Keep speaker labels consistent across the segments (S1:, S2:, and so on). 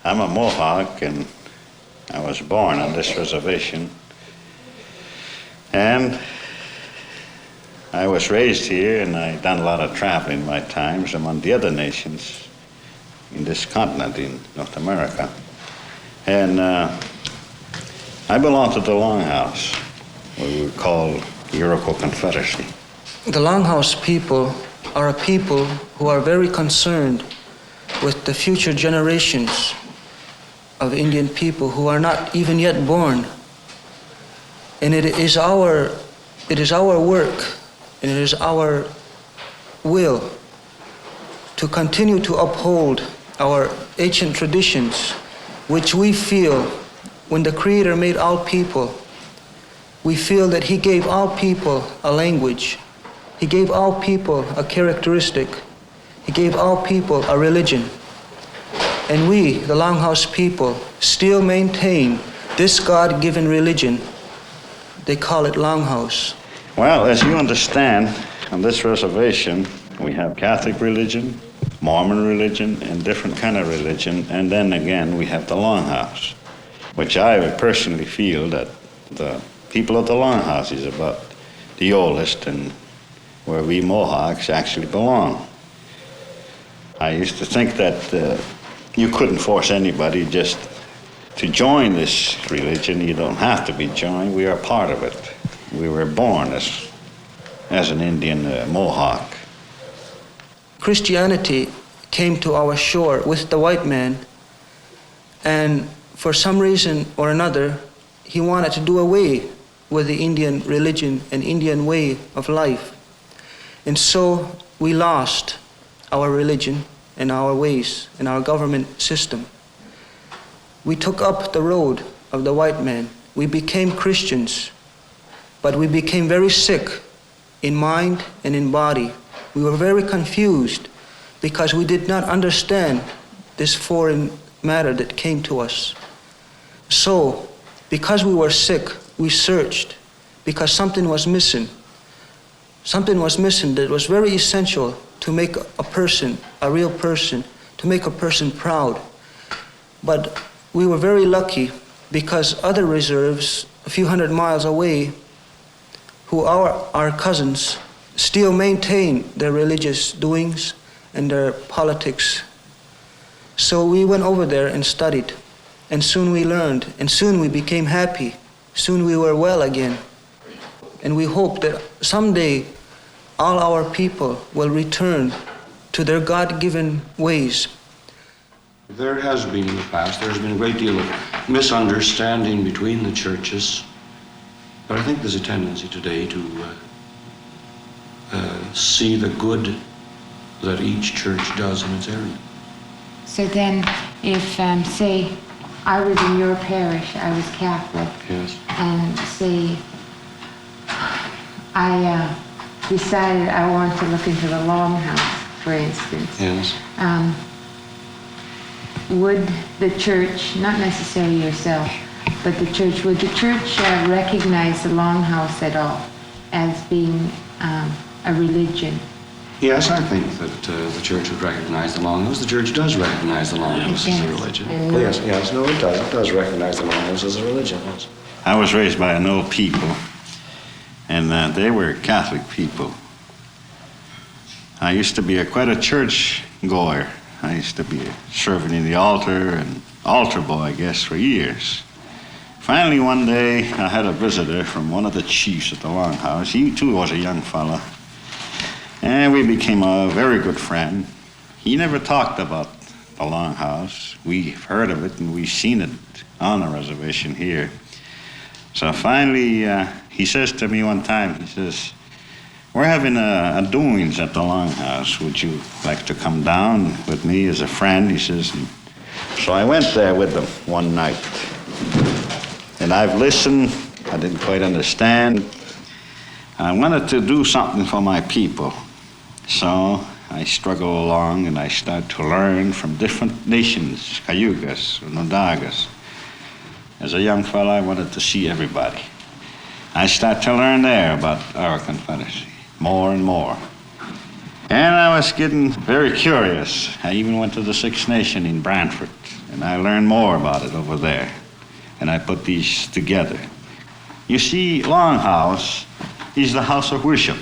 S1: I'm a Mohawk, and I was born on this reservation. And I was raised here, and I done a lot of traveling in my times among the other nations in this continent, in North America. And I belong to the Longhouse, what we would call the Iroquois Confederacy.
S2: The Longhouse people are a people who are very concerned with the future generations of Indian people who are not even yet born. And it is our work, and it is our will to continue to uphold our ancient traditions, which we feel, when the Creator made all people, we feel that He gave all people a language. He gave all people a characteristic. He gave all people a religion. And we, the Longhouse people, still maintain this God-given religion. They call it Longhouse.
S1: Well, as you understand, on this reservation, we have Catholic religion, Mormon religion, and different kind of religion. And then again, we have the Longhouse, which I personally feel that the people of the Longhouse is about the oldest and where we Mohawks actually belong. I used to think that you couldn't force anybody just to join this religion. You don't have to be joined. We are part of it. We were born as an Indian Mohawk.
S2: Christianity came to our shore with the white man, and for some reason or another, he wanted to do away with the Indian religion and Indian way of life. And so we lost our religion and our ways and our government system. We took up the road of the white man. We became Christians, but we became very sick in mind and in body. We were very confused because we did not understand this foreign matter that came to us. So, because we were sick, we searched because something was missing. Something was missing that was very essential to make a person, a real person, to make a person proud. But we were very lucky because other reserves, a few hundred miles away, who are our cousins, still maintain their religious doings and their politics. So we went over there and studied, and soon we learned, and soon we became happy. Soon we were well again. And we hope that someday all our people will return to their God-given ways.
S3: There has been in the past, there's been a great deal of misunderstanding between the churches, but I think there's a tendency today to see the good that each church does in its area.
S4: So then, if, say, I was in your parish, I was Catholic,
S3: yes,
S4: and say, I decided I want to look into the Longhouse, for instance.
S3: yes.
S4: Would the church, not necessarily yourself, but the church, would the church recognize the Longhouse at all as being a religion?
S3: Yes, I think that the church would recognize the Longhouse. The church does recognize the Longhouse as a religion.
S4: And
S3: Yes, no, it does. It does recognize the Longhouse as a religion, yes.
S1: I was raised by an old people, and they were Catholic people. I used to be quite a church goer. I used to be serving in the altar and altar boy, I guess, for years. Finally, one day, I had a visitor from one of the chiefs at the Longhouse. He, too, was a young fella. And we became a very good friend. He never talked about the Longhouse. We've heard of it and we've seen it on the reservation here. So finally, he says to me one time, he says, we're having a doings at the Longhouse. Would you like to come down with me as a friend? He says. And so I went there with them one night. And I've listened. I didn't quite understand. I wanted to do something for my people. So I struggle along and I start to learn from different nations, Cayugas, Onondagas. As a young fella, I wanted to see everybody. I start to learn there about our Confederacy, more and more. And I was getting very curious. I even went to the Six Nation in Brantford, and I learned more about it over there. And I put these together. You see, Longhouse is the house of worship.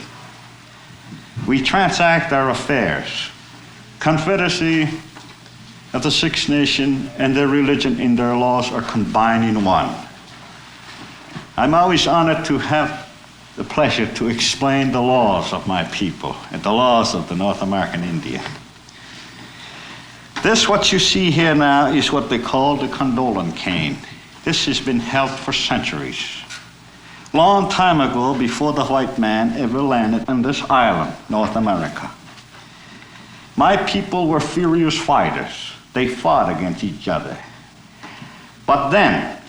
S1: We transact our affairs. Confederacy of the Six Nation and their religion in their laws are combined in one. I'm always honored to have the pleasure to explain the laws of my people and the laws of the North American Indian. This, what you see here now, is what they call the condolence cane. This has been held for centuries. Long time ago, before the white man ever landed on this island, North America, my people were furious fighters. They fought against each other. But then,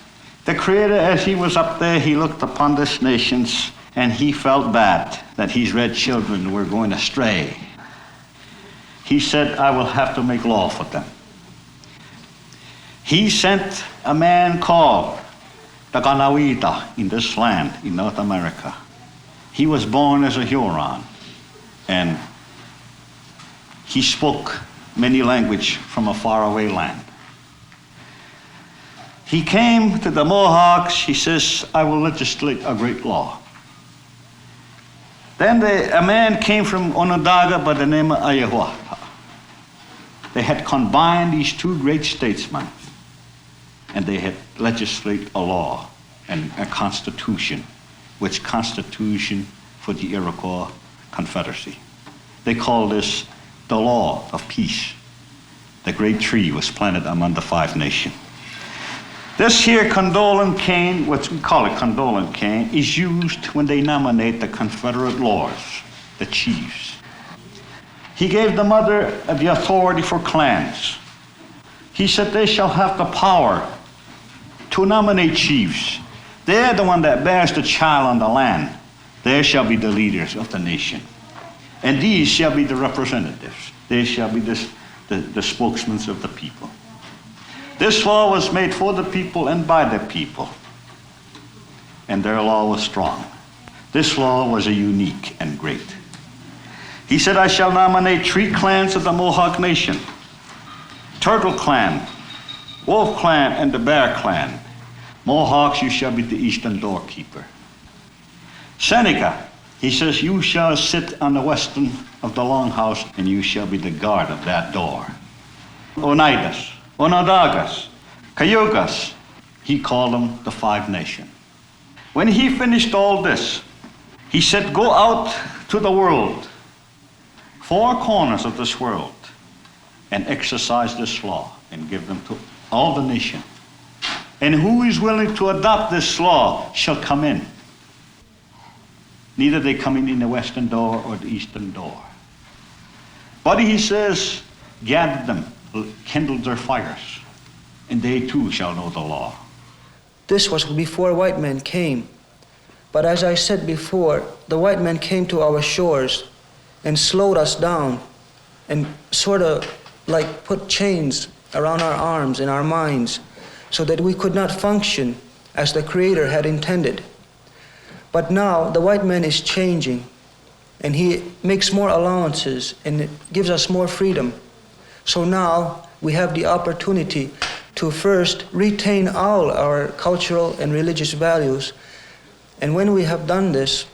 S1: the Creator, as he was up there, he looked upon this nations and he felt bad that his red children were going astray. He said, I will have to make law for them. He sent a man called the Kanawita in this land, in North America. He was born as a Huron, and he spoke many languages from a faraway land. He came to the Mohawks. He says, I will legislate a great law. Then a man came from Onondaga by the name of Ayahuasca. They had combined these two great statesmen, and they had legislated a law and a constitution, which constitution for the Iroquois Confederacy. They call this the law of peace. The great tree was planted among the five nations. This here condolence cane, what we call it condolence cane, is used when they nominate the Confederate lords, the chiefs. He gave the mother the authority for clans. He said they shall have the power to nominate chiefs. They're the one that bears the child on the land. They shall be the leaders of the nation. And these shall be the representatives. They shall be the spokesmen of the people. This law was made for the people and by the people. And their law was strong. This law was a unique and great. He said, I shall nominate 3 clans of the Mohawk Nation. Turtle Clan, Wolf Clan, and the Bear Clan. Mohawks, you shall be the eastern doorkeeper. Seneca, he says, you shall sit on the western of the Longhouse, and you shall be the guard of that door. Oneidas, Onondagas, Cayugas, he called them the Five Nations. When he finished all this, he said, go out to the world, 4 corners of this world, and exercise this law and give them to all the nation. And who is willing to adopt this law shall come in. Neither they come in the western door or the eastern door. But he says, gather them, kindle their fires, and they too shall know the law.
S2: This was before white men came. But as I said before, the white men came to our shores and slowed us down and sort of like put chains around our arms and our minds so that we could not function as the Creator had intended. But now the white man is changing, and he makes more allowances and it gives us more freedom. So now we have the opportunity to first retain all our cultural and religious values. And when we have done this,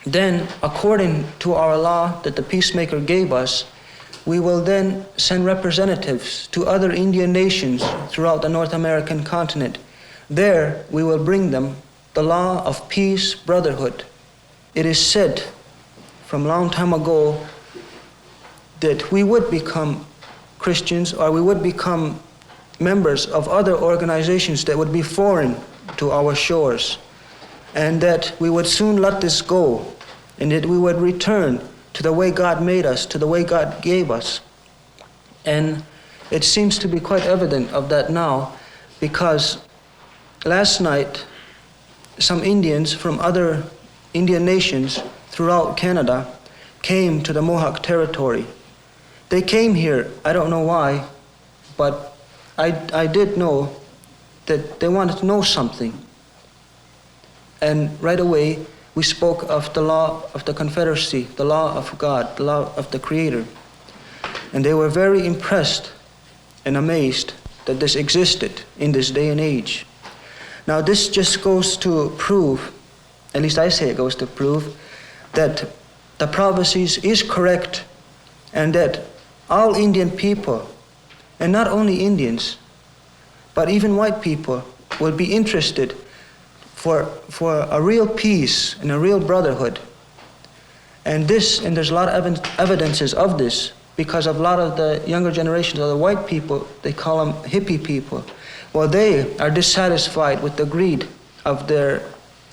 S2: then according to our law that the peacemaker gave us, we will then send representatives to other Indian nations throughout the North American continent. There we will bring them the law of peace, brotherhood. It is said from a long time ago that we would become Christians, or we would become members of other organizations that would be foreign to our shores, and that we would soon let this go, and that we would return to the way God made us, to the way God gave us. And it seems to be quite evident of that now, because last night some Indians from other Indian nations throughout Canada came to the Mohawk territory. They came here, I don't know why, but I did know that they wanted to know something. And right away, we spoke of the law of the Confederacy, the law of God, the law of the Creator. And they were very impressed and amazed that this existed in this day and age. Now this just goes to prove, at least I say it goes to prove, that the prophecies is correct, and that all Indian people, and not only Indians, but even white people, would be interested for a real peace and a real brotherhood. And there's a lot of evidences of this, because of a lot of the younger generations of the white people, they call them hippie people. Well, they are dissatisfied with the greed of their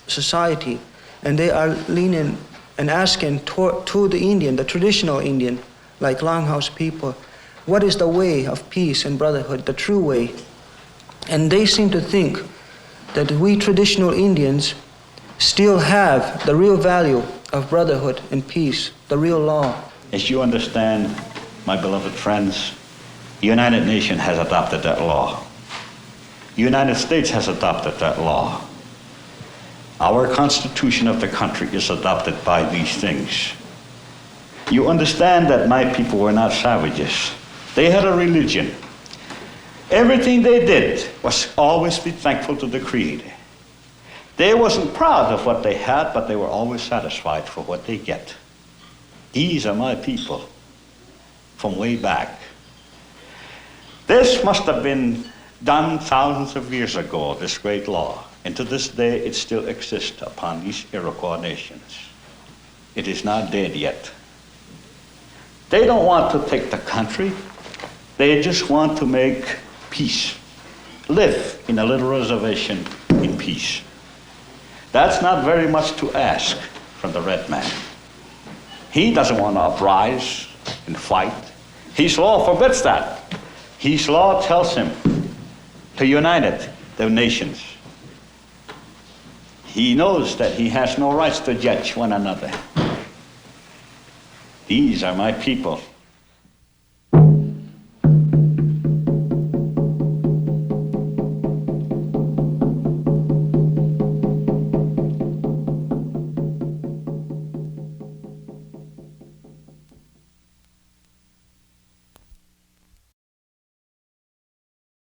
S2: society, and they are leaning and asking to the Indian, the traditional Indian, like Longhouse people, what is the way of peace and brotherhood, the true way? And they seem to think that we traditional Indians still have the real value of brotherhood and peace, the real law.
S1: As you understand, my beloved friends, the United Nations has adopted that law. The United States has adopted that law. Our Constitution of the country is adopted by these things. You understand that my people were not savages. They had a religion. Everything they did was always be thankful to the Creator. They wasn't proud of what they had, but they were always satisfied for what they get. These are my people from way back. This must have been done thousands of years ago, this great law. And to this day, it still exists upon these Iroquois nations. It is not dead yet. They don't want to take the country. They just want to make peace. Live in a little reservation in peace. That's not very much to ask from the red man. He doesn't want to uprise and fight. His law forbids that. His law tells him to unite the nations. He knows that he has no rights to judge one another. These are my people.